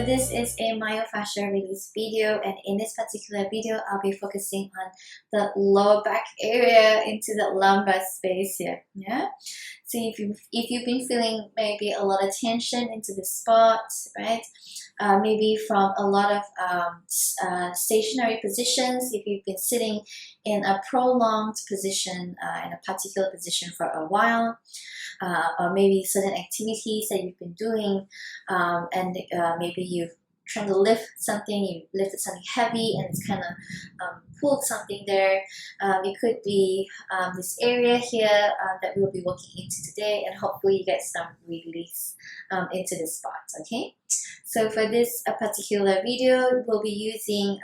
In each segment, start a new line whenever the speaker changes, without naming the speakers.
So this is a myofascial release video, and in this particular video I'll be focusing on the lower back area into the lumbar space here. Yeah, so if you've been feeling maybe a lot of tension into the spot, right? Maybe from a lot of stationary positions, if you've been sitting in a prolonged position, in a particular position for a while, or maybe certain activities that you've been doing, and maybe you've trying to lift something, you lifted something heavy and it's kind of pulled something there. It could be this area here that we'll be working into today, and hopefully you get some release into the spot. Okay, so for this particular video we'll be using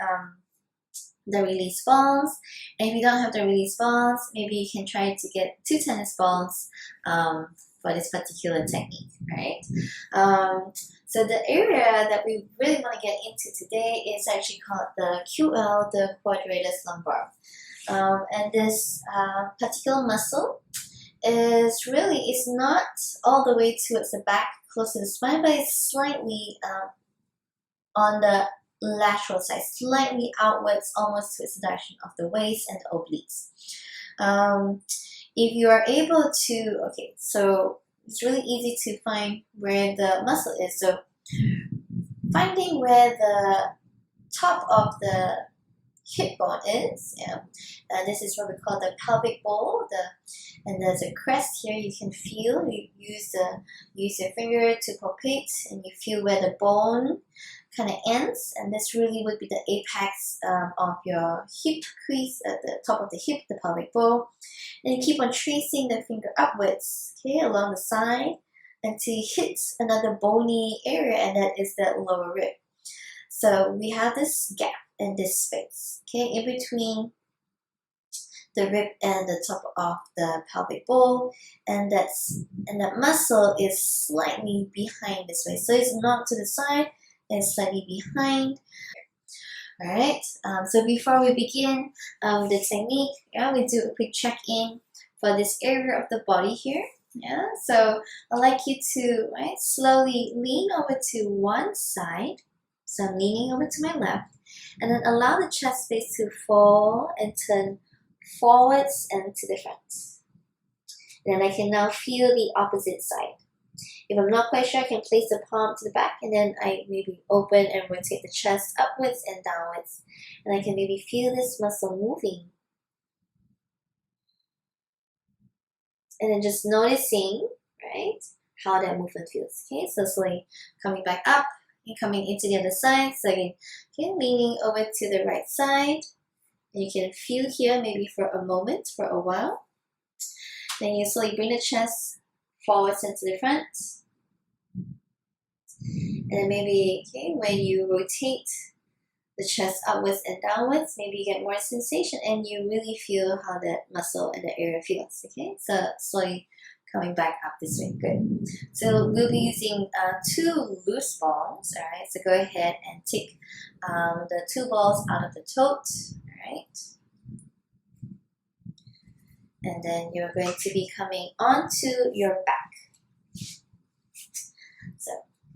the release balls, and if you don't have the release balls, maybe you can try to get 2 tennis balls for this particular technique, right? So the area that we really want to get into today is actually called the QL, the quadratus lumbar. And this particular muscle is not all the way towards the back, close to the spine, but it's slightly on the lateral side, slightly outwards, almost towards the direction of the waist and the obliques. If you are able to, okay, so it's really easy to find where the muscle is. So finding where the top of the hip bone is, yeah, this is what we call the pelvic bowl. And there's a crest here. You can feel. You use your finger to palpate, and you feel where the bone kind of ends, and this really would be the apex of your hip crease at the top of the hip, the pelvic bowl. And you keep on tracing the finger upwards, okay, along the side until you hit another bony area, and that is the lower rib. So we have this gap and this space, okay, in between the rib and the top of the pelvic bowl, and that muscle is slightly behind this way. So it's not to the side, it's slightly behind. Alright, so before we begin the technique, yeah, we do a quick check-in for this area of the body here. Yeah, so I'd like you to slowly lean over to one side. So I'm leaning over to my left, and then allow the chest space to fall and turn forwards and to the front. And then I can now feel the opposite side. If I'm not quite sure, I can place the palm to the back, and then I maybe open and rotate the chest upwards and downwards. And I can maybe feel this muscle moving. And then just noticing, right, how that movement feels. Okay, so slowly coming back up and coming into the other side. So again, okay, leaning over to the right side. And you can feel here maybe for a moment, for a while. Then you slowly bring the chest forwards and to the front. And then maybe, okay, when you rotate the chest upwards and downwards, maybe you get more sensation and you really feel how that muscle and the area feels. Okay, so slowly coming back up this way. Good. So we'll be using 2 loose balls. All right, so go ahead and take the 2 balls out of the tote. All right, and then you're going to be coming onto your back. So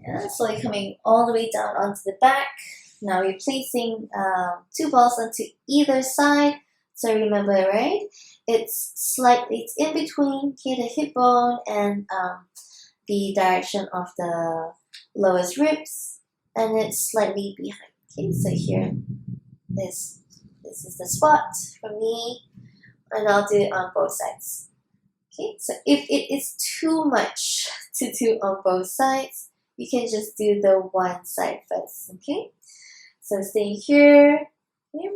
yeah, slowly coming all the way down onto the back. Now you're placing 2 balls onto either side. So remember, right? It's in between, okay, the hip bone and the direction of the lowest ribs, and it's slightly behind. Okay, so here, this is the spot for me, and I'll do it on both sides. Okay, so if it is too much to do on both sides, you can just do the one side first. Okay. So stay here, okay,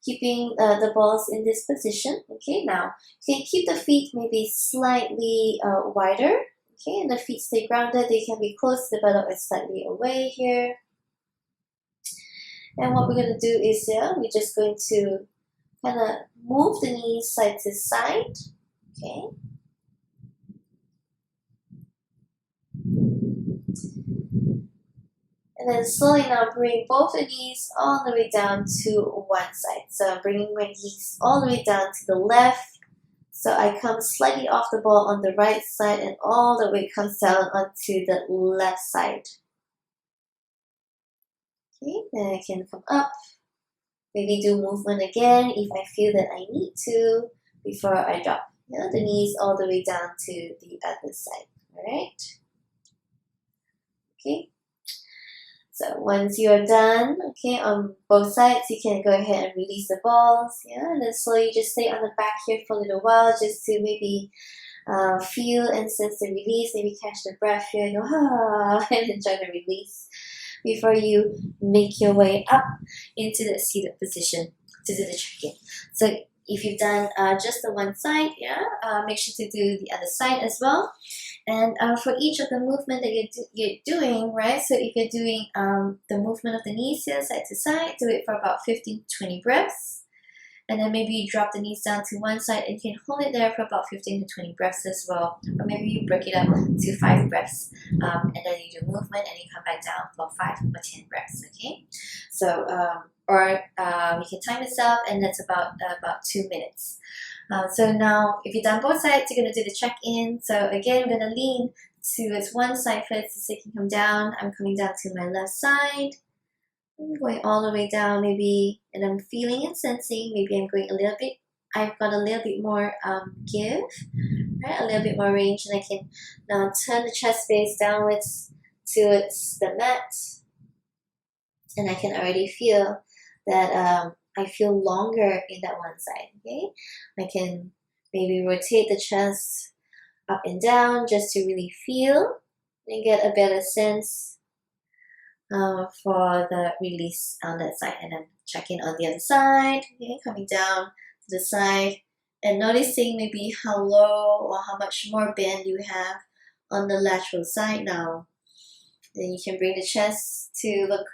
keeping the balls in this position. Okay, now you can keep the feet maybe slightly wider. Okay, and the feet stay grounded. They can be close to the buttock or slightly away here. And what we're going to do is we're just going to kind of move the knees side to side. Okay. And then slowly now bring both the knees all the way down to one side. So I'm bringing my knees all the way down to the left. So I come slightly off the ball on the right side and all the way comes down onto the left side. Okay, then I can come up, maybe do movement again if I feel that I need to before I drop the knees all the way down to the other side. Alright? Okay. So once you're done, okay, on both sides, you can go ahead and release the balls, and then slowly just stay on the back here for a little while, just to maybe feel and sense the release, maybe catch the breath here, and go, and enjoy the release before you make your way up into the seated position to do the check-in. So if you've done just the one side, make sure to do the other side as well. And for each of the movement that you're doing, right? So if you're doing the movement of the knees here, side to side, do it for about 15 to 20 breaths. And then maybe you drop the knees down to one side and you can hold it there for about 15 to 20 breaths as well. Or maybe you break it up to 5 breaths. And then you do movement and you come back down for 5 or 10 breaths, okay? So, you can time yourself, and that's about 2 minutes. So now, if you've done both sides, you're going to do the check-in. So again, I'm going to lean towards one side first so you can come down. I'm coming down to my left side. I'm going all the way down, maybe, and I'm feeling and sensing. Maybe I'm going a little bit, I've got a little bit more give, right? A little bit more range, and I can now turn the chest base downwards towards the mat. And I can already feel that I feel longer in that one side, okay? I can maybe rotate the chest up and down just to really feel and get a better sense for the release on that side. And then check in on the other side, okay? Coming down to the side and noticing maybe how low or how much more bend you have on the lateral side now. Then you can bring the chest to look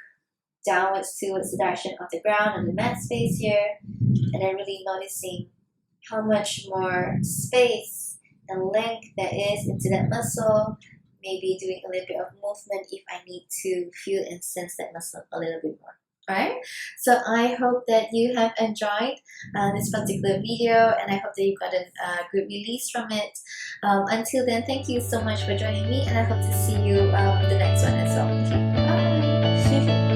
downwards towards the direction of the ground and the mat space here, and then really noticing how much more space and length there is into that muscle. Maybe doing a little bit of movement if I need to feel and sense that muscle a little bit more. Alright, so I hope that you have enjoyed this particular video, and I hope that you got a good release from it. Until then, thank you so much for joining me, and I hope to see you in the next one as well. Okay, bye!